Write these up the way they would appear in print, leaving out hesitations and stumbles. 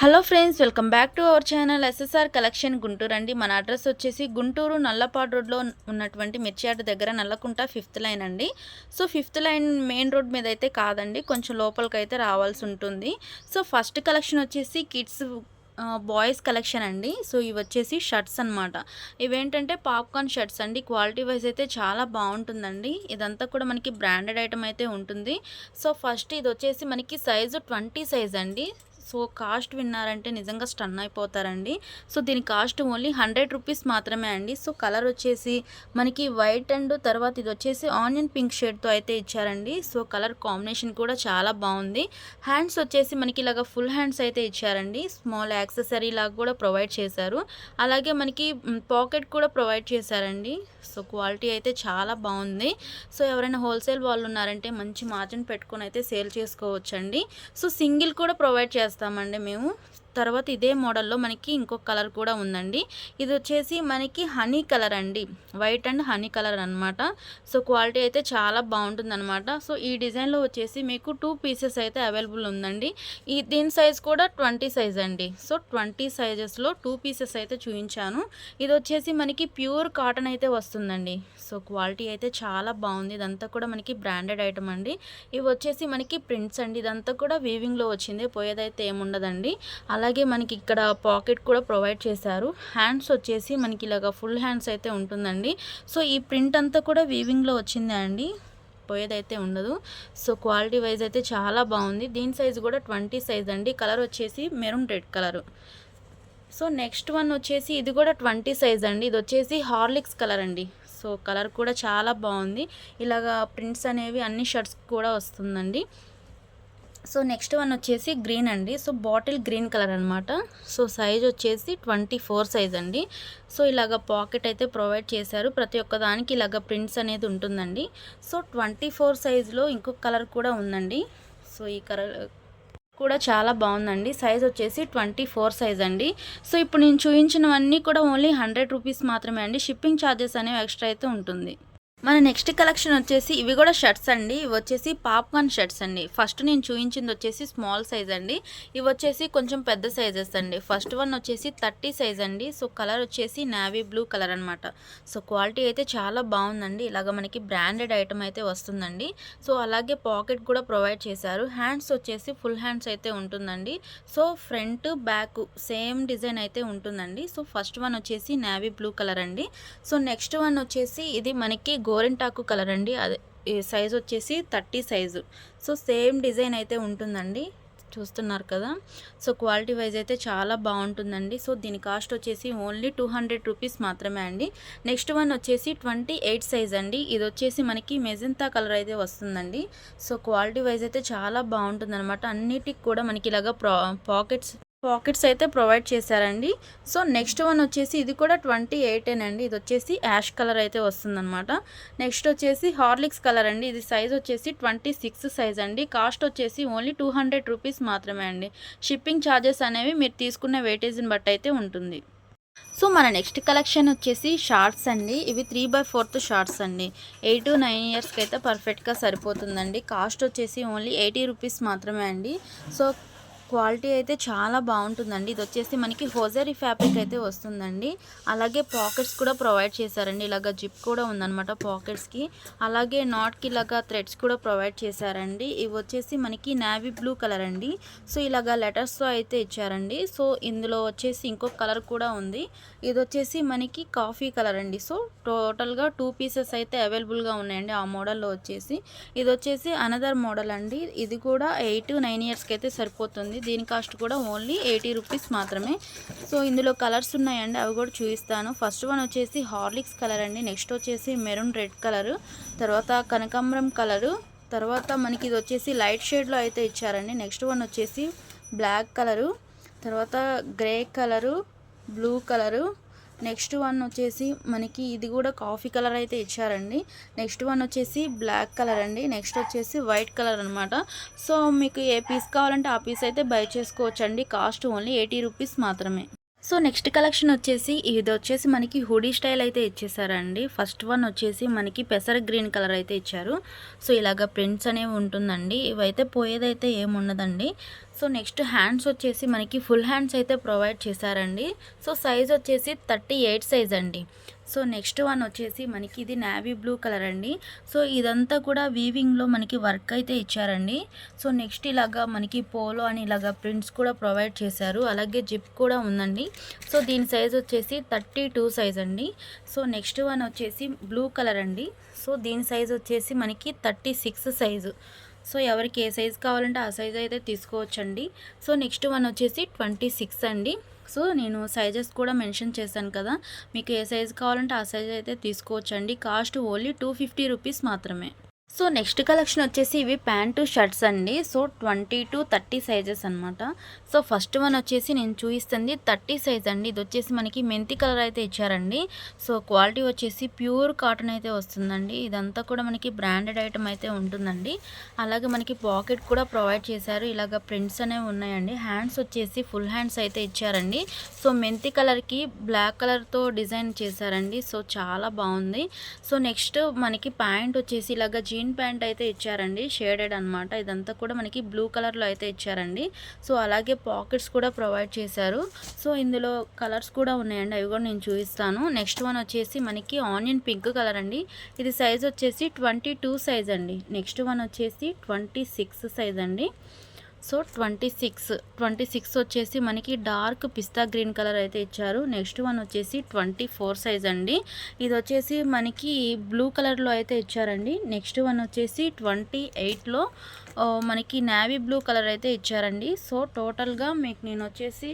Hello friends, welcome back to our channel SSR collection Guntur అండి. మన address వచ్చేసి గుంటూరు నల్లపాడు రోడ్లో ఉన్నటువంటి మిర్చియాట దగ్గర నల్లకుంట 5th లైన్ అండి. So 5th line main road మీద అయితే కాదండి, కొంచెం లోపలికి అయితే రావాల్సి ఉంటుంది. సో ఫస్ట్ కలెక్షన్ వచ్చేసి కిడ్స్ బాయ్స్ కలెక్షన్ అండి. సో ఇవి వచ్చేసి షర్ట్స్ అనమాట. ఇవేంటంటే పాప్కార్న్ షర్ట్స్ అండి. క్వాలిటీ వైజ్ అయితే చాలా బాగుంటుందండి. ఇదంతా కూడా మనకి బ్రాండెడ్ ఐటమ్ అయితే ఉంటుంది. సో ఫస్ట్ ఇది వచ్చేసి మనకి సైజు 20 సైజ్ అండి. సో కాస్ట్ విన్నారంటే నిజంగా స్టన్ అయిపోతారండి. సో దీని కాస్ట్ ఓన్లీ 100 రూపీస్ మాత్రమే అండి. సో కలర్ వచ్చేసి మనకి వైట్ అండ్ తర్వాత ఇది వచ్చేసి ఆనియన్ పింక్ షేడ్తో అయితే ఇచ్చారండి. సో కలర్ కాంబినేషన్ కూడా చాలా బాగుంది. హ్యాండ్స్ వచ్చేసి మనకి ఇలాగ ఫుల్ హ్యాండ్స్ అయితే ఇచ్చారండి. స్మాల్ యాక్సెసరీ లాగా కూడా ప్రొవైడ్ చేశారు. అలాగే మనకి పాకెట్ కూడా ప్రొవైడ్ చేశారండి. సో క్వాలిటీ అయితే చాలా బాగుంది. సో ఎవరైనా హోల్సేల్ వాళ్ళు ఉన్నారంటే మంచి మార్జిన్ పెట్టుకొని అయితే సేల్ చేసుకోవచ్చండి. సో సింగిల్ కూడా ప్రొవైడ్ చేస్తామండి మేము. తర్వాత ఇదే మోడల్లో మనకి ఇంకొక కలర్ కూడా ఉందండి. ఇది వచ్చేసి మనకి హనీ కలర్ అండి, వైట్ అండ్ హనీ కలర్ అనమాట. సో క్వాలిటీ అయితే చాలా బాగుంటుందన్నమాట. సో ఈ డిజైన్లో వచ్చేసి మీకు 2 పీసెస్ అయితే అవైలబుల్ ఉందండి. దీని సైజ్ కూడా 20 సైజ్ అండి. సో 20 సైజెస్లో 2 పీసెస్ అయితే చూపించాను. ఇది వచ్చేసి మనకి ప్యూర్ కాటన్ అయితే వస్తుందండి. సో క్వాలిటీ అయితే చాలా బాగుంది. ఇదంతా కూడా మనకి బ్రాండెడ్ ఐటమ్ అండి. ఇవి వచ్చేసి మనకి ప్రింట్స్ అండి. ఇదంతా కూడా వీవింగ్లో వచ్చింది, పోయేదైతే ఏముండదండి. అలాగే మనకి ఇక్కడ పాకెట్ కూడా ప్రొవైడ్ చేశారు. హ్యాండ్స్ వచ్చేసి మనకి ఇలాగ ఫుల్ హ్యాండ్స్ అయితే ఉంటుందండి. సో ఈ ప్రింట్ అంతా కూడా వీవింగ్లో వచ్చిందే అండి, పోయేదైతే ఉండదు. సో క్వాలిటీ వైజ్ అయితే చాలా బాగుంది. దీని సైజు కూడా 20 సైజ్ అండి. కలర్ వచ్చేసి maroon red colour. So next one వచ్చేసి ఇది కూడా 20 సైజ్ అండి. ఇది వచ్చేసి హార్లిక్స్ కలర్ అండి. సో కలర్ కూడా చాలా బాగుంది. ఇలాగా ప్రింట్స్ అనేవి అన్ని షర్ట్స్ కూడా వస్తుందండి. సో నెక్స్ట్ వన్ వచ్చేసి గ్రీన్ అండి. సో బాటిల్ గ్రీన్ కలర్ అనమాట. సో సైజ్ వచ్చేసి 24 సైజ్ అండి. సో ఇలాగ పాకెట్ అయితే ప్రొవైడ్ చేశారు. ప్రతి ఒక్క దానికి ఇలాగ ప్రింట్స్ అనేది ఉంటుందండి. సో 24 సైజులో ఇంకొక కలర్ కూడా ఉందండి. సో ఈ కలర్ కూడా చాలా బాగుందండి. సైజ్ వచ్చేసి 24 సైజ్ అండి. సో ఇప్పుడు నేను చూపించినవన్నీ కూడా ఓన్లీ 100 రూపీస్ మాత్రమే అండి. షిప్పింగ్ ఛార్జెస్ అనేవి ఎక్స్ట్రా అయితే ఉంటుంది. మన నెక్స్ట్ కలెక్షన్ వచ్చేసి ఇవి కూడా షర్ట్స్ అండి. ఇవి వచ్చేసి పాప్కార్న్ షర్ట్స్ అండి. ఫస్ట్ నేను చూపించింది వచ్చేసి స్మాల్ సైజ్ అండి. ఇవి వచ్చేసి కొంచెం పెద్ద సైజెస్ అండి. ఫస్ట్ వన్ వచ్చేసి 30 సైజ్ అండి. సో కలర్ వచ్చేసి నావీ బ్లూ కలర్ అనమాట. సో క్వాలిటీ అయితే చాలా బాగుందండి. ఇలాగ మనకి బ్రాండెడ్ ఐటమ్ అయితే వస్తుందండి. సో అలాగే పాకెట్ కూడా ప్రొవైడ్ చేశారు. హ్యాండ్స్ వచ్చేసి ఫుల్ హ్యాండ్స్ అయితే ఉంటుందండి. So front back same design అయితే ఉంటుందండి. సో ఫస్ట్ వన్ వచ్చేసి నావీ బ్లూ కలర్ అండి. సో నెక్స్ట్ వన్ వచ్చేసి ఇది మనకి గోరింటాకు కలర్ అండి. అదే సైజ్ వచ్చేసి 30 సైజు. సో సేమ్ డిజైన్ అయితే ఉంటుందండి, చూస్తున్నారు కదా. సో క్వాలిటీ వైజ్ అయితే చాలా బాగుంటుందండి. సో దీని కాస్ట్ వచ్చేసి ఓన్లీ 200 రూపీస్ మాత్రమే అండి. నెక్స్ట్ వన్ వచ్చేసి 28 సైజ్ అండి. ఇది వచ్చేసి మనకి మెజంతా కలర్ అయితే వస్తుందండి. సో క్వాలిటీ వైజ్ అయితే చాలా బాగుంటుంది అనమాట. అన్నిటికి కూడా మనకి ఇలాగా పాకెట్స్ అయితే ప్రొవైడ్ చేశారండి. సో నెక్స్ట్ వన్ వచ్చేసి ఇది కూడా 28 అండి. ఇది వచ్చేసి యాష్ కలర్ అయితే వస్తుందన్నమాట. నెక్స్ట్ వచ్చేసి హార్లిక్స్ కలర్ అండి. ఇది సైజ్ వచ్చేసి 26 సైజ్ అండి. కాస్ట్ వచ్చేసి ఓన్లీ 200 రూపీస్ మాత్రమే అండి. షిప్పింగ్ ఛార్జెస్ అనేవి మీరు తీసుకున్న వెయిటేజ్ని బట్టి అయితే ఉంటుంది. సో మన నెక్స్ట్ కలెక్షన్ వచ్చేసి షార్ట్స్ అండి. ఇవి 3/4 షార్ట్స్ అండి. 8 to 9 ఇయర్స్కి అయితే పర్ఫెక్ట్గా సరిపోతుందండి. కాస్ట్ వచ్చేసి ఓన్లీ 80 రూపీస్ మాత్రమే అండి. సో క్వాలిటీ అయితే చాలా బాగుంటుందండి. ఇది వచ్చేసి మనకి హోజరీ ఫ్యాబ్రిక్ అయితే వస్తుందండి. అలాగే పాకెట్స్ కూడా ప్రొవైడ్ చేశారండి. ఇలాగ జిప్ కూడా ఉందన్నమాట పాకెట్స్కి. అలాగే నాట్కి ఇలాగా థ్రెడ్స్ కూడా ప్రొవైడ్ చేశారండి. ఇవి వచ్చేసి మనకి నావీ బ్లూ కలర్ అండి. సో ఇలాగా లెటర్స్తో అయితే ఇచ్చారండి. సో ఇందులో వచ్చేసి ఇంకొక కలర్ కూడా ఉంది. ఇది వచ్చేసి మనకి కాఫీ కలర్ అండి. సో టోటల్గా 2 పీసెస్ అయితే అవైలబుల్గా ఉన్నాయండి ఆ మోడల్లో వచ్చేసి. ఇది వచ్చేసి అనదర్ మోడల్ అండి. ఇది కూడా 8 to 9 ఇయర్స్కి అయితే సరిపోతుంది. దీని కాస్ట్ కూడా ఓన్లీ 80 రూపీస్ మాత్రమే. సో ఇందులో కలర్స్ ఉన్నాయండి, అవి కూడా చూపిస్తాను. ఫస్ట్ వన్ వచ్చేసి హార్లిక్స్ కలర్ అండి. నెక్స్ట్ వచ్చేసి మెరూన్ రెడ్ కలరు, తర్వాత కనకాంబరం కలరు, తర్వాత మనకి ఇది వచ్చేసి లైట్ షేడ్లో అయితే ఇచ్చారండి. నెక్స్ట్ వన్ వచ్చేసి బ్లాక్ కలరు, తర్వాత grey colour, blue colour, next one వచ్చేసి మనకి ఇది కూడా కాఫీ కలర్ అయితే ఇచ్చారండి. నెక్స్ట్ వన్ వచ్చేసి బ్లాక్ కలర్ అండి. నెక్స్ట్ వచ్చేసి వైట్ కలర్ అనమాట. సో మీకు ఏ పీస్ కావాలంటే ఆ పీస్ అయితే బై చేసుకోవచ్చు అండి. కాస్ట్ ఓన్లీ 80 రూపీస్ మాత్రమే. సో నెక్స్ట్ కలెక్షన్ వచ్చేసి ఇది వచ్చేసి మనకి హుడీ స్టైల్ అయితే ఇచ్చేసారండి. ఫస్ట్ వన్ వచ్చేసి మనకి పెసర గ్రీన్ కలర్ అయితే ఇచ్చారు. సో ఇలాగ ప్రింట్స్ అనేవి ఉంటుందండి. ఇవైతే పోయేదైతే ఏముండదండి. సో నెక్స్ట్ హ్యాండ్స్ వచ్చేసి మనకి ఫుల్ హ్యాండ్స్ అయితే ప్రొవైడ్ చేశారండి. సో సైజ్ వచ్చేసి 38 సైజ్ అండి. సో నెక్స్ట్ వన్ వచ్చేసి మనకి ఇది నేవీ బ్లూ కలర్ అండి. సో ఇదంతా కూడా వీవింగ్లో మనకి వర్క్ అయితే ఇచ్చారండి. సో నెక్స్ట్ ఇలాగా మనకి పోలో అని ఇలాగా ప్రింట్స్ కూడా ప్రొవైడ్ చేశారు. అలాగే జిప్ కూడా ఉందండి. సో దీని సైజ్ వచ్చేసి 32 సైజ్ అండి. సో నెక్స్ట్ వన్ వచ్చేసి బ్లూ కలర్ అండి. సో దీని సైజ్ వచ్చేసి మనకి 36 సైజు. సో ఎవరికి ఏ సైజు కావాలంటే ఆ సైజు అయితే తీసుకోవచ్చండి. సో నెక్స్ట్ వన్ వచ్చేసి 26 అండి. సో నేను సైజెస్ కూడా మెన్షన్ చేశాను కదా, మీకు ఏ సైజు కావాలంటే ఆ సైజు అయితే తీసుకోవచ్చండి. కాస్ట్ ఓన్లీ 250 రూపీస్ మాత్రమే. సో నెక్స్ట్ కలెక్షన్ వచ్చేసి ఇవి ప్యాంటు షర్ట్స్ అండి. సో 20 to 30 సైజెస్ అనమాట. సో ఫస్ట్ వన్ వచ్చేసి నేను చూపిస్తుంది 30 సైజ్ అండి. ఇది వచ్చేసి మనకి మెంతి కలర్ అయితే ఇచ్చారండి. సో క్వాలిటీ వచ్చేసి ప్యూర్ కాటన్ అయితే వస్తుందండి. ఇదంతా కూడా మనకి బ్రాండెడ్ ఐటమ్ అయితే ఉంటుందండి. అలాగే మనకి పాకెట్ కూడా ప్రొవైడ్ చేశారు. ఇలాగ ప్రింట్స్ అనేవి ఉన్నాయండి. హ్యాండ్స్ వచ్చేసి ఫుల్ హ్యాండ్స్ అయితే ఇచ్చారండి. సో మెంతి కలర్కి బ్లాక్ కలర్తో డిజైన్ చేశారండి. సో చాలా బాగుంది. సో నెక్స్ట్ మనకి ప్యాంట్ వచ్చేసి ఇలాగ జీన్ ప్యాంట్ అయితే ఇచ్చారండి. షేడెడ్ అనమాట. ఇదంతా కూడా మనకి బ్లూ కలర్లో అయితే ఇచ్చారండి. సో అలాగే పాకెట్స్ కూడా ప్రొవైడ్ చేశారు. సో ఇందులో కలర్స్ కూడా ఉన్నాయండి, అవి కూడా నేను చూపిస్తాను. నెక్స్ట్ వన్ వచ్చేసి మనకి ఆనియన్ పింక్ కలర్ అండి. ఇది సైజ్ వచ్చేసి 22 సైజ్ అండి. నెక్స్ట్ వన్ వచ్చేసి 26 సైజ్ అండి. సో 26 వచ్చేసి మనకి డార్క్ పిస్తా గ్రీన్ కలర్ అయితే ఇచ్చారు. నెక్స్ట్ వన్ వచ్చేసి 24 సైజ్ అండి. ఇది వచ్చేసి మనకి బ్లూ కలర్లో అయితే ఇచ్చారండి. నెక్స్ట్ వన్ వచ్చేసి 28లో మనకి నేవీ బ్లూ కలర్ అయితే ఇచ్చారండి. సో టోటల్గా మీకు నేను వచ్చేసి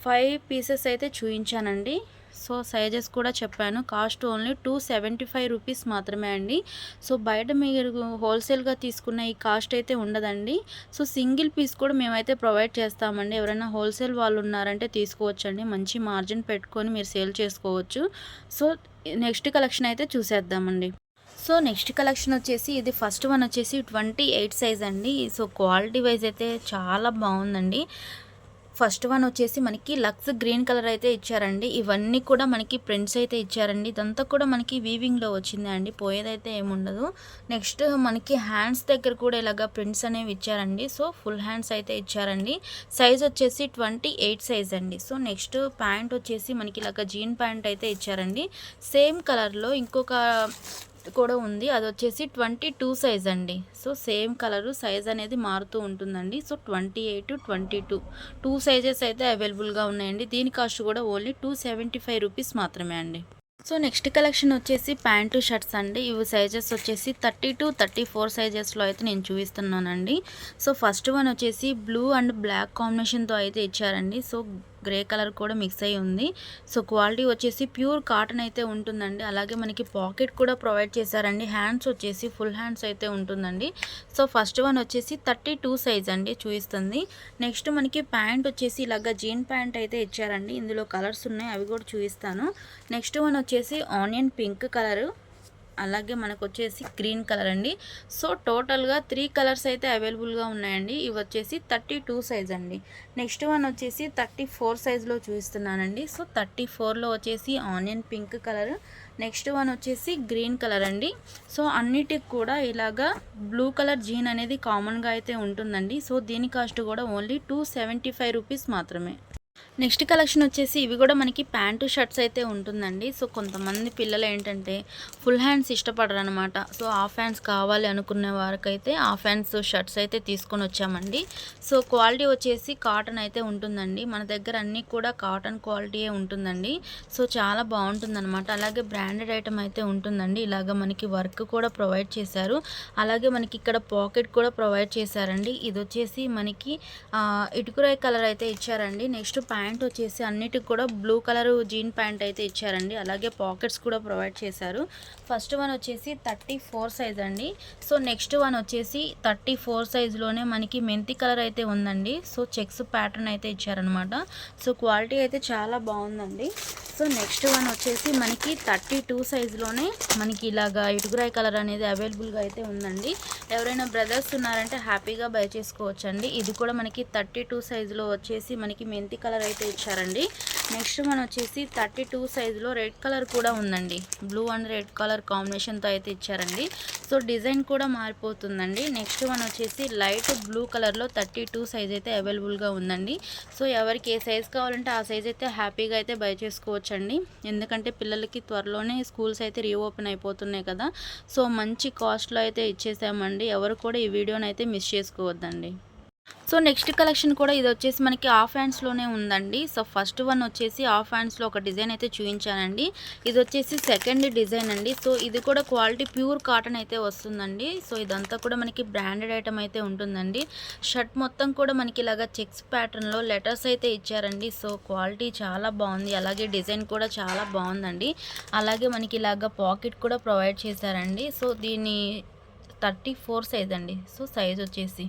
5 పీసెస్ అయితే చూపించానండి. సో సైజెస్ కూడా చెప్పాను. కాస్ట్ ఓన్లీ 275 రూపీస్ మాత్రమే అండి. సో బయట మీరు హోల్సేల్గా తీసుకున్న ఈ కాస్ట్ అయితే ఉండదండి. సో సింగిల్ పీస్ కూడా మేమైతే ప్రొవైడ్ చేస్తామండి. ఎవరైనా హోల్సేల్ వాళ్ళు ఉన్నారంటే తీసుకోవచ్చండి. మంచి మార్జిన్ పెట్టుకొని మీరు సేల్ చేసుకోవచ్చు. సో నెక్స్ట్ కలెక్షన్ అయితే చూసేద్దామండి. సో నెక్స్ట్ కలెక్షన్ వచ్చేసి ఇది ఫస్ట్ వన్ వచ్చేసి 28 సైజ్ అండి. సో క్వాలిటీ వైజ్ అయితే చాలా బాగుందండి. ఫస్ట్ వన్ వచ్చేసి మనకి లక్స్ గ్రీన్ కలర్ అయితే ఇచ్చారండి. ఇవన్నీ కూడా మనకి ప్రింట్స్ అయితే ఇచ్చారండి. ఇదంతా కూడా మనకి వీవింగ్లో వచ్చింది అండి, పోయేదైతే ఏముండదు. నెక్స్ట్ మనకి హ్యాండ్స్ దగ్గర కూడా ఇలాగా ప్రింట్స్ అనేవి ఇచ్చారండి. సో ఫుల్ హ్యాండ్స్ అయితే ఇచ్చారండి. సైజ్ వచ్చేసి 28 సైజ్ అండి. సో నెక్స్ట్ ప్యాంట్ వచ్చేసి మనకి ఇలాగ జీన్ ప్యాంట్ అయితే ఇచ్చారండి. సేమ్ కలర్లో ఇంకొక కూడా ఉంది, అది వచ్చేసి 22 సైజ్ అండి. సో సేమ్ కలరు, సైజ్ అనేది మారుతూ ఉంటుందండి. సో 28, 22 2 సైజెస్ అయితే అవైలబుల్గా ఉన్నాయండి. దీని కాస్ట్ కూడా ఓన్లీ 275 రూపీస్ మాత్రమే అండి. సో నెక్స్ట్ కలెక్షన్ వచ్చేసి ప్యాంటు షర్ట్స్ అండి. ఇవి సైజెస్ వచ్చేసి 30 to 34 సైజెస్లో అయితే నేను చూపిస్తున్నానండి. సో ఫస్ట్ వన్ వచ్చేసి బ్లూ అండ్ బ్లాక్ కాంబినేషన్తో అయితే ఇచ్చారండి. సో గ్రే కలర్ కూడా మిక్స్ అయ్యి ఉంది. సో క్వాలిటీ వచ్చేసి ప్యూర్ కాటన్ అయితే ఉంటుందండి. అలాగే మనకి పాకెట్ కూడా ప్రొవైడ్ చేశారండి. హ్యాండ్స్ వచ్చేసి ఫుల్ హ్యాండ్స్ అయితే ఉంటుందండి. సో ఫస్ట్ వన్ వచ్చేసి 32 సైజ్ అండి చూపిస్తుంది. నెక్స్ట్ మనకి ప్యాంట్ వచ్చేసి ఇలాగ జీన్ ప్యాంట్ అయితే ఇచ్చారండి. ఇందులో కలర్స్ ఉన్నాయి, అవి కూడా చూపిస్తాను. నెక్స్ట్ వన్ వచ్చేసి ఆనియన్ పింక్ కలరు, అలాగే మనకు వచ్చేసి గ్రీన్ కలర్ అండి. సో టోటల్గా 3 కలర్స్ అయితే అవైలబుల్గా ఉన్నాయండి. ఇవి వచ్చేసి 32 సైజ్ అండి. నెక్స్ట్ వన్ వచ్చేసి 34 సైజ్లో చూపిస్తున్నానండి. సో 34లో వచ్చేసి onion pink colour, next one వచ్చేసి గ్రీన్ కలర్ అండి. సో అన్నిటికి కూడా ఇలాగా బ్లూ కలర్ జీన్ అనేది కామన్గా అయితే ఉంటుందండి. సో దీని కాస్ట్ కూడా ఓన్లీ 275 రూపీస్ మాత్రమే. నెక్స్ట్ కలెక్షన్ వచ్చేసి ఇవి కూడా మనకి ప్యాంటు షర్ట్స్ అయితే ఉంటుందండి. సో కొంతమంది పిల్లలు ఏంటంటే ఫుల్ హ్యాండ్స్ ఇష్టపడరు అనమాట. సో హాఫ్ హ్యాండ్స్ కావాలి అనుకునే వారికైతే హాఫ్ హ్యాండ్స్ షర్ట్స్ అయితే తీసుకొని వచ్చామండి. సో క్వాలిటీ వచ్చేసి కాటన్ అయితే ఉంటుందండి. మన దగ్గర అన్నీ కూడా కాటన్ క్వాలిటీయే ఉంటుందండి. సో చాలా బాగుంటుందన్నమాట. అలాగే బ్రాండెడ్ ఐటమ్ అయితే ఉంటుందండి. ఇలాగ మనకి వర్క్ కూడా ప్రొవైడ్ చేశారు. అలాగే మనకి ఇక్కడ పాకెట్ కూడా ప్రొవైడ్ చేశారండి. ఇది వచ్చేసి మనకి ఇటుకురాయి కలర్ అయితే ఇచ్చారండి. నెక్స్ట్ ప్యాంట్ వచ్చేసి అన్నిటికి కూడా బ్లూ కలర్ జీన్ ప్యాంట్ అయితే ఇచ్చారండి. అలాగే పాకెట్స్ కూడా ప్రొవైడ్ చేశారు. ఫస్ట్ వన్ వచ్చేసి 34 సైజ్ అండి. సో నెక్స్ట్ వన్ వచ్చేసి 34 సైజులోనే మనకి మెంతి కలర్ అయితే ఉందండి. సో చెక్స్ ప్యాటర్న్ అయితే ఇచ్చారనమాట. సో క్వాలిటీ అయితే చాలా బాగుందండి. సో నెక్స్ట్ వన్ వచ్చేసి మనకి 32 సైజులోనే మనకి ఇలాగా ఇటుకురాయి కలర్ అనేది అవైలబుల్గా అయితే ఉందండి. ఎవరైనా బ్రదర్స్ ఉన్నారంటే హ్యాపీగా బై చేసుకోవచ్చండి. ఇది కూడా మనకి 32 సైజులో వచ్చేసి మనకి మెంతి కలర్ అయితే ఇచ్చారండి. నెక్స్ట్ మనం వచ్చేసి 32 సైజులో రెడ్ కలర్ కూడా ఉందండి. బ్లూ అండ్ రెడ్ కలర్ కాంబినేషన్తో అయితే ఇచ్చారండి. సో డిజైన్ కూడా మారిపోతుందండి. నెక్స్ట్ వన్ వచ్చేసి లైట్ బ్లూ కలర్లో 32 సైజ్ అయితే అవైలబుల్గా ఉందండి. సో ఎవరికి ఏ సైజ్ కావాలంటే ఆ సైజ్ అయితే హ్యాపీగా అయితే బై చేసుకోవచ్చండి. ఎందుకంటే పిల్లలకి త్వరలోనే స్కూల్స్ అయితే రీఓపెన్ అయిపోతున్నాయి కదా. సో మంచి కాస్ట్లో అయితే ఇచ్చేసామండి. ఎవరు కూడా ఈ వీడియోని అయితే మిస్ చేసుకోవద్దండి. సో నెక్స్ట్ కలెక్షన్ కూడా ఇది వచ్చేసి మనకి హాఫ్ హ్యాండ్స్లోనే ఉందండి. సో ఫస్ట్ వన్ వచ్చేసి హాఫ్ హ్యాండ్స్లో ఒక డిజైన్ అయితే చూపించానండి. ఇది వచ్చేసి సెకండ్ డిజైన్ అండి. సో ఇది కూడా క్వాలిటీ ప్యూర్ కాటన్ అయితే వస్తుందండి. సో ఇదంతా కూడా మనకి బ్రాండెడ్ ఐటమ్ అయితే ఉంటుందండి. షర్ట్ మొత్తం కూడా మనకి ఇలాగా చెక్స్ ప్యాటర్న్లో లెటర్స్ అయితే ఇచ్చారండి. సో క్వాలిటీ చాలా బాగుంది, అలాగే డిజైన్ కూడా చాలా బాగుందండి. అలాగే మనకి ఇలాగా పాకెట్ కూడా ప్రొవైడ్ చేశారండి. సో దీన్ని 34 సైజ్ అండి. సో సైజ్ వచ్చేసి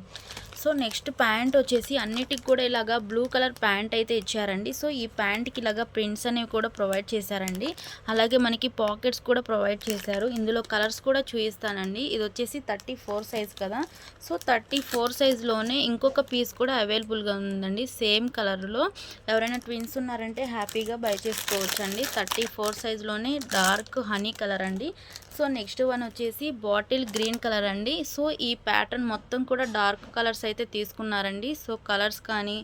సో నెక్స్ట్ ప్యాంట్ వచ్చేసి అన్నిటికి కూడా ఇలాగా బ్లూ కలర్ ప్యాంట్ అయితే ఇచ్చారండి. సో ఈ ప్యాంట్కి ఇలాగా ప్రింట్స్ అనేవి కూడా ప్రొవైడ్ చేశారండి. అలాగే మనకి పాకెట్స్ కూడా ప్రొవైడ్ చేశారు. ఇందులో కలర్స్ కూడా చూపిస్తానండి. ఇది వచ్చేసి 34 సైజ్ కదా. సో 34 సైజ్లోనే ఇంకొక పీస్ కూడా అవైలబుల్గా ఉందండి సేమ్ కలర్లో. ఎవరైనా ట్విన్స్ ఉన్నారంటే హ్యాపీగా బై చేసుకోవచ్చు అండి. 34 సైజ్లోనే డార్క్ హనీ కలర్ అండి. సో నెక్స్ట్ వన్ వచ్చేసి బాటిల్ గ్రీన్ కలర్ అండి. సో ఈ ప్యాటర్న్ మొత్తం కూడా డార్క్ కలర్స్ అయితే తీసుకున్నారండి. సో కలర్స్ కానీ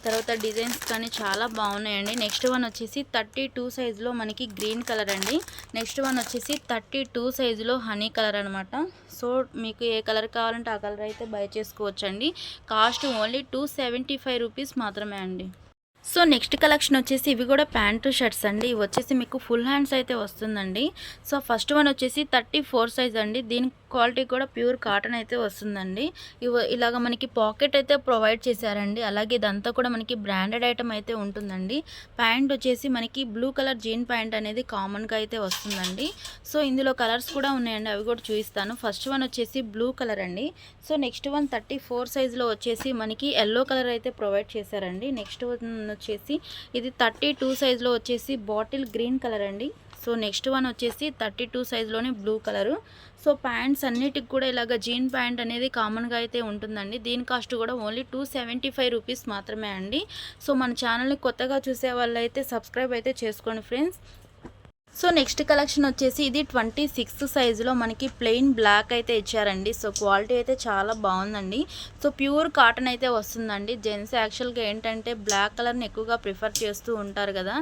తర్వాత డిజైన్స్ కానీ చాలా బాగున్నాయండి. నెక్స్ట్ వన్ వచ్చేసి 32 సైజులో మనకి గ్రీన్ కలర్ అండి. నెక్స్ట్ వన్ వచ్చేసి 32 సైజులో హనీ కలర్ అనమాట. సో మీకు ఏ కలర్ కావాలంటే ఆ కలర్ అయితే బై చేసుకోవచ్చండి. కాస్ట్ ఓన్లీ 275 రూపీస్ మాత్రమే అండి. సో నెక్స్ట్ కలెక్షన్ వచ్చేసి ఇవి కూడా ప్యాంటు షర్ట్స్ అండి. ఇవి వచ్చేసి మీకు ఫుల్ హ్యాండ్స్ అయితే వస్తుందండి. సో ఫస్ట్ వన్ వచ్చేసి 34 సైజ్ అండి. దీని క్వాలిటీ కూడా ప్యూర్ కాటన్ అయితే వస్తుందండి. ఇలాగ మనకి పాకెట్ అయితే ప్రొవైడ్ చేశారండి. అలాగే ఇదంతా కూడా మనకి బ్రాండెడ్ ఐటమ్ అయితే ఉంటుందండి. ప్యాంట్ వచ్చేసి మనకి బ్లూ కలర్ జీన్ ప్యాంట్ అనేది కామన్గా అయితే వస్తుందండి. సో ఇందులో కలర్స్ కూడా ఉన్నాయండి, అవి కూడా చూపిస్తాను. ఫస్ట్ వన్ వచ్చేసి బ్లూ కలర్ అండి. సో నెక్స్ట్ వన్ 34 సైజులో వచ్చేసి మనకి ఎల్లో కలర్ అయితే ప్రొవైడ్ చేశారండి. నెక్స్ట్ వన్ వచ్చేసి ఇది 32 సైజులో వచ్చేసి బాటిల్ గ్రీన్ కలర్ అండి. సో నెక్స్ట్ వన్ వచ్చేసి 32 సైజులోనే బ్లూ కలరు. సో ప్యాంట్స్ అన్నిటికి కూడా ఇలాగ జీన్ ప్యాంట్ అనేది కామన్గా అయితే ఉంటుందండి. దీని కాస్ట్ కూడా ఓన్లీ 275 రూపీస్ మాత్రమే అండి. సో మన ఛానల్ని కొత్తగా చూసే వాళ్ళు అయితే సబ్స్క్రైబ్ అయితే చేసుకోండి ఫ్రెండ్స్. సో నెక్స్ట్ కలెక్షన్ వచ్చేసి ఇది 26 సైజులో మనకి ప్లెయిన్ బ్లాక్ అయితే ఇచ్చారండి. సో క్వాలిటీ అయితే చాలా బాగుందండి. సో ప్యూర్ కాటన్ అయితే వస్తుందండి. జెంట్స్ యాక్చువల్గా ఏంటంటే బ్లాక్ కలర్ని ఎక్కువగా ప్రిఫర్ చేస్తూ ఉంటారు కదా.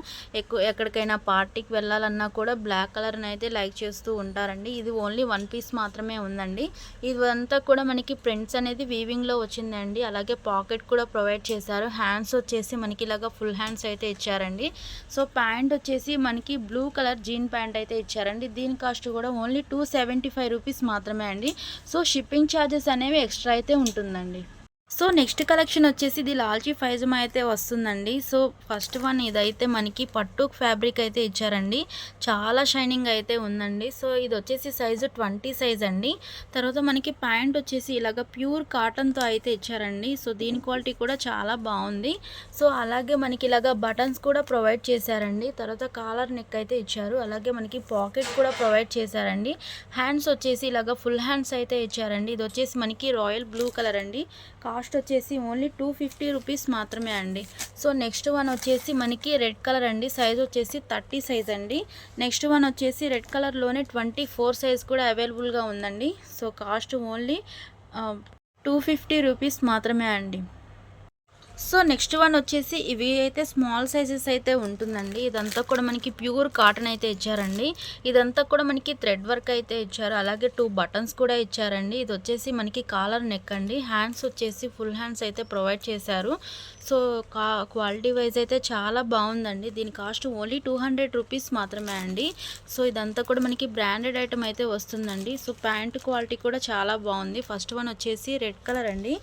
ఎక్కడికైనా పార్టీకి వెళ్ళాలన్నా కూడా బ్లాక్ కలర్ని అయితే లైక్ చేస్తూ ఉంటారండి. ఇది ఓన్లీ 1 పీస్ మాత్రమే ఉందండి. ఇదంతా కూడా మనకి ప్రింట్స్ అనేది వీవింగ్లో వచ్చిందండి. అలాగే పాకెట్ కూడా ప్రొవైడ్ చేశారు. హ్యాండ్స్ వచ్చేసి మనకి ఇలాగా ఫుల్ హ్యాండ్స్ అయితే ఇచ్చారండి. సో ప్యాంట్ వచ్చేసి మనకి బ్లూ కలర్ జీన్ ప్యాంట్ అయితే ఇచ్చారండి. దీని కాస్ట్ కూడా ఓన్లీ 275 రూపీస్ మాత్రమే అండి. సో షిప్పింగ్ ఛార్జెస్ అనేవి ఎక్స్ట్రా అయితే ఉంటుందండి. సో నెక్స్ట్ కలెక్షన్ వచ్చేసి ఇది లాల్చీ పైజమా అయితే వస్తుందండి. సో ఫస్ట్ వన్ ఇదైతే మనకి పట్టు ఫ్యాబ్రిక్ అయితే ఇచ్చారండి. చాలా షైనింగ్ అయితే ఉందండి. సో ఇది వచ్చేసి సైజు 20 సైజ్ అండి. తర్వాత మనకి ప్యాంట్ వచ్చేసి ఇలాగ ప్యూర్ కాటన్తో అయితే ఇచ్చారండి. సో దీని క్వాలిటీ కూడా చాలా బాగుంది. సో అలాగే మనకి ఇలాగ బటన్స్ కూడా ప్రొవైడ్ చేశారండి. తర్వాత కాలర్ నెక్ అయితే ఇచ్చారు. అలాగే మనకి పాకెట్ కూడా ప్రొవైడ్ చేశారండి. హ్యాండ్స్ వచ్చేసి ఇలాగ ఫుల్ హ్యాండ్స్ అయితే ఇచ్చారండి. ఇది వచ్చేసి మనకి రాయల్ బ్లూ కలర్ అండి. కాస్ట్ వచ్చేసి ఓన్లీ 250 రూపీస్ మాత్రమే అండి. సో నెక్స్ట్ వన్ వచ్చేసి మనకి రెడ్ కలర్ అండి. సైజ్ వచ్చేసి 30 సైజ్ అండి. నెక్స్ట్ వన్ వచ్చేసి రెడ్ కలర్లోనే 24 సైజ్ కూడా అవైలబుల్గా ఉందండి. సో కాస్ట్ ఓన్లీ 250 రూపీస్ మాత్రమే అండి. సో నెక్స్ట్ వన్ వచ్చేసి ఇవి అయితే స్మాల్ సైజెస్ అయితే ఉంటుందండి. ఇదంతా కూడా మనకి ప్యూర్ కాటన్ అయితే ఇచ్చారండి. ఇదంతా కూడా మనకి థ్రెడ్ వర్క్ అయితే ఇచ్చారు. అలాగే 2 బటన్స్ కూడా ఇచ్చారండి. ఇది వచ్చేసి మనకి కాలర్ నెక్ అండి. హ్యాండ్స్ వచ్చేసి ఫుల్ హ్యాండ్స్ అయితే ప్రొవైడ్ చేశారు. సో క్వాలిటీ వైజ్ అయితే చాలా బాగుందండి. దీని కాస్ట్ ఓన్లీ 200 రూపీస్ మాత్రమే అండి. సో ఇదంతా కూడా మనకి బ్రాండెడ్ ఐటమ్ అయితే వస్తుందండి. సో ప్యాంట్ క్వాలిటీ కూడా చాలా బాగుంది. ఫస్ట్ వన్ వచ్చేసి రెడ్ కలర్ అండి.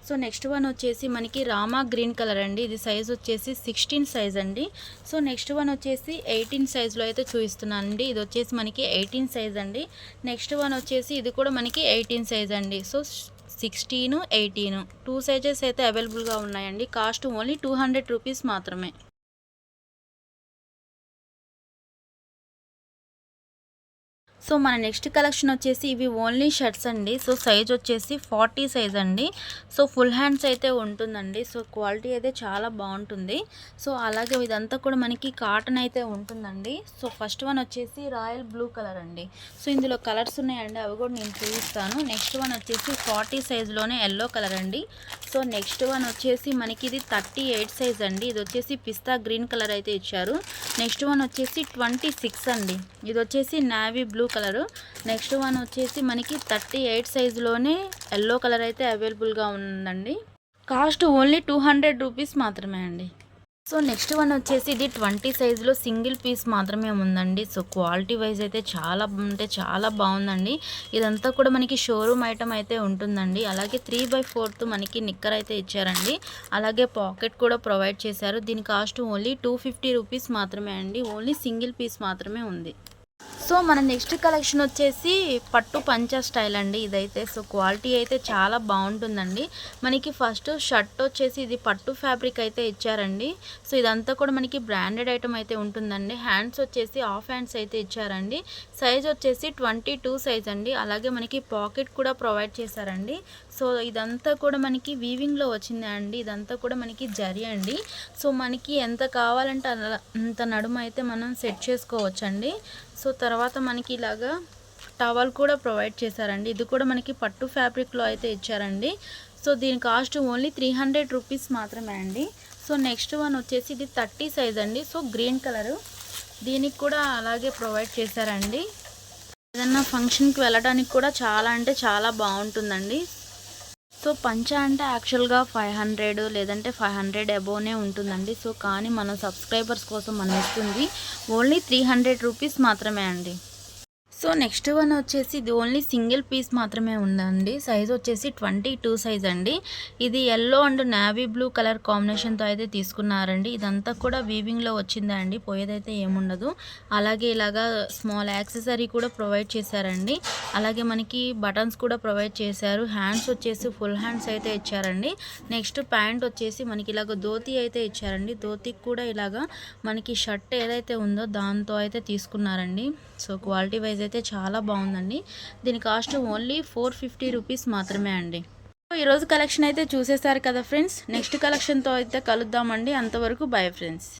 సో నెక్స్ట్ వన్ వచ్చేసి మనకి రామా గ్రీన్ కలర్ అండి. ఇది సైజ్ వచ్చేసి 16 సైజ్ అండి. సో నెక్స్ట్ వన్ వచ్చేసి 18 సైజ్లో అయితే చూపిస్తున్నానండి. ఇది వచ్చేసి మనకి 18 సైజ్ అండి. నెక్స్ట్ వన్ వచ్చేసి ఇది కూడా మనకి 18 సైజ్ అండి. సో 16, 18 2 సైజెస్ అయితే అవైలబుల్గా ఉన్నాయండి. కాస్ట్ ఓన్లీ 200 రూపీస్ మాత్రమే. సో మన నెక్స్ట్ కలెక్షన్ వచ్చేసి ఇవి ఓన్లీ షర్ట్స్ అండి. సో సైజ్ వచ్చేసి 40 సైజ్ అండి. సో ఫుల్ హ్యాండ్స్ అయితే ఉంటుందండి. సో క్వాలిటీ అయితే చాలా బాగుంటుంది. సో అలాగే ఇదంతా కూడా మనకి కాటన్ అయితే ఉంటుందండి. సో ఫస్ట్ వన్ వచ్చేసి రాయల్ బ్లూ కలర్ అండి. సో ఇందులో కలర్స్ ఉన్నాయండి, అవి కూడా నేను చూపిస్తాను. నెక్స్ట్ వన్ వచ్చేసి 40 సైజ్లోనే ఎల్లో కలర్ అండి. సో నెక్స్ట్ వన్ వచ్చేసి మనకి ఇది 38 సైజ్ అండి. ఇది వచ్చేసి పిస్తా గ్రీన్ కలర్ అయితే ఇచ్చారు. నెక్స్ట్ వన్ వచ్చేసి 26 అండి. ఇది వచ్చేసి navy blue colour. Next one వచ్చేసి మనకి 38 సైజులోనే ఎల్లో కలర్ అయితే అవైలబుల్గా ఉందండి. కాస్ట్ ఓన్లీ 200 రూపీస్ మాత్రమే అండి. సో నెక్స్ట్ వన్ వచ్చేసి ఇది 20 సైజులో సింగిల్ పీస్ మాత్రమే ఉందండి. సో క్వాలిటీ వైజ్ అయితే చాలా అంటే చాలా బాగుందండి. ఇదంతా కూడా మనకి షోరూమ్ ఐటమ్ అయితే ఉంటుందండి. అలాగే 3/4 మనకి నిక్కర్ అయితే ఇచ్చారండి. అలాగే పాకెట్ కూడా ప్రొవైడ్ చేశారు. దీని కాస్ట్ ఓన్లీ 250 రూపీస్ మాత్రమే అండి. ఓన్లీ సింగిల్ పీస్ మాత్రమే ఉంది. సో మన నెక్స్ట్ కలెక్షన్ వచ్చేసి పట్టు పంచా స్టైల్ అండి ఇదైతే. సో క్వాలిటీ అయితే చాలా బాగుంటుందండి. మనకి ఫస్ట్ షర్ట్ వచ్చేసి ఇది పట్టు ఫ్యాబ్రిక్ అయితే ఇచ్చారండి. సో ఇదంతా కూడా మనకి బ్రాండెడ్ ఐటమ్ అయితే ఉంటుందండి. హ్యాండ్స్ వచ్చేసి హాఫ్ హ్యాండ్స్ అయితే ఇచ్చారండి. సైజ్ వచ్చేసి 22 సైజ్ అండి. అలాగే మనకి పాకెట్ కూడా ప్రొవైడ్ చేశారండి. సో ఇదంతా కూడా మనకి వీవింగ్లో వచ్చింది అండి. ఇదంతా కూడా మనకి జరీ అండి. సో మనకి ఎంత కావాలంటే అంత నడుము అయితే మనం సెట్ చేసుకోవచ్చండి. సో తర్వాత మనకి ఇలాగా టవల్ కూడా ప్రొవైడ్ చేశారండి. ఇది కూడా మనకి పట్టు ఫ్యాబ్రిక్లో అయితే ఇచ్చారండి. సో దీని కాస్ట్ ఓన్లీ 300 రూపీస్ మాత్రమే అండి. సో నెక్స్ట్ వన్ వచ్చేసి ఇది 30 సైజ్ అండి. సో గ్రీన్ కలరు, దీనికి కూడా అలాగే ప్రొవైడ్ చేశారండి. ఏదన్నా ఫంక్షన్కి వెళ్ళడానికి కూడా చాలా అంటే చాలా బాగుంటుందండి. సో పంచా అంటే యాక్చువల్గా 500 లేదంటే 500 అబోవ్నే ఉంటుందండి. సో కానీ మన సబ్స్క్రైబర్స్ కోసం మనం ఇస్తుంది ఓన్లీ 300 రూపీస్ మాత్రమే అండి. సో నెక్స్ట్ వన్ వచ్చేసి ఇది ఓన్లీ సింగిల్ పీస్ మాత్రమే ఉందండి. సైజ్ వచ్చేసి 22 సైజ్ అండి. ఇది yellow and navy blue colour కాంబినేషన్తో అయితే తీసుకున్నారండి. ఇదంతా కూడా వీవింగ్లో వచ్చిందండి, పోయేదైతే ఏముండదు. అలాగే ఇలాగా స్మాల్ యాక్సెసరీ కూడా ప్రొవైడ్ చేశారండి. అలాగే మనకి బటన్స్ కూడా ప్రొవైడ్ చేశారు. హ్యాండ్స్ వచ్చేసి ఫుల్ హ్యాండ్స్ అయితే ఇచ్చారండి. నెక్స్ట్ ప్యాంట్ వచ్చేసి మనకి ఇలాగ ధోతి అయితే ఇచ్చారండి. ధోతికి కూడా ఇలాగా మనకి షర్ట్ ఏదైతే ఉందో దాంతో అయితే తీసుకున్నారండి. సో క్వాలిటీ వైజ్ అయితే చాలా బాగుందండి. దీని కాస్ట్ ఓన్లీ 450 రూపీస్ మాత్రమే అండి. ఈరోజు కలెక్షన్ అయితే చూసేసారు కదా ఫ్రెండ్స్. నెక్స్ట్ కలెక్షన్తో అయితే కలుద్దామండి. అంతవరకు బై ఫ్రెండ్స్.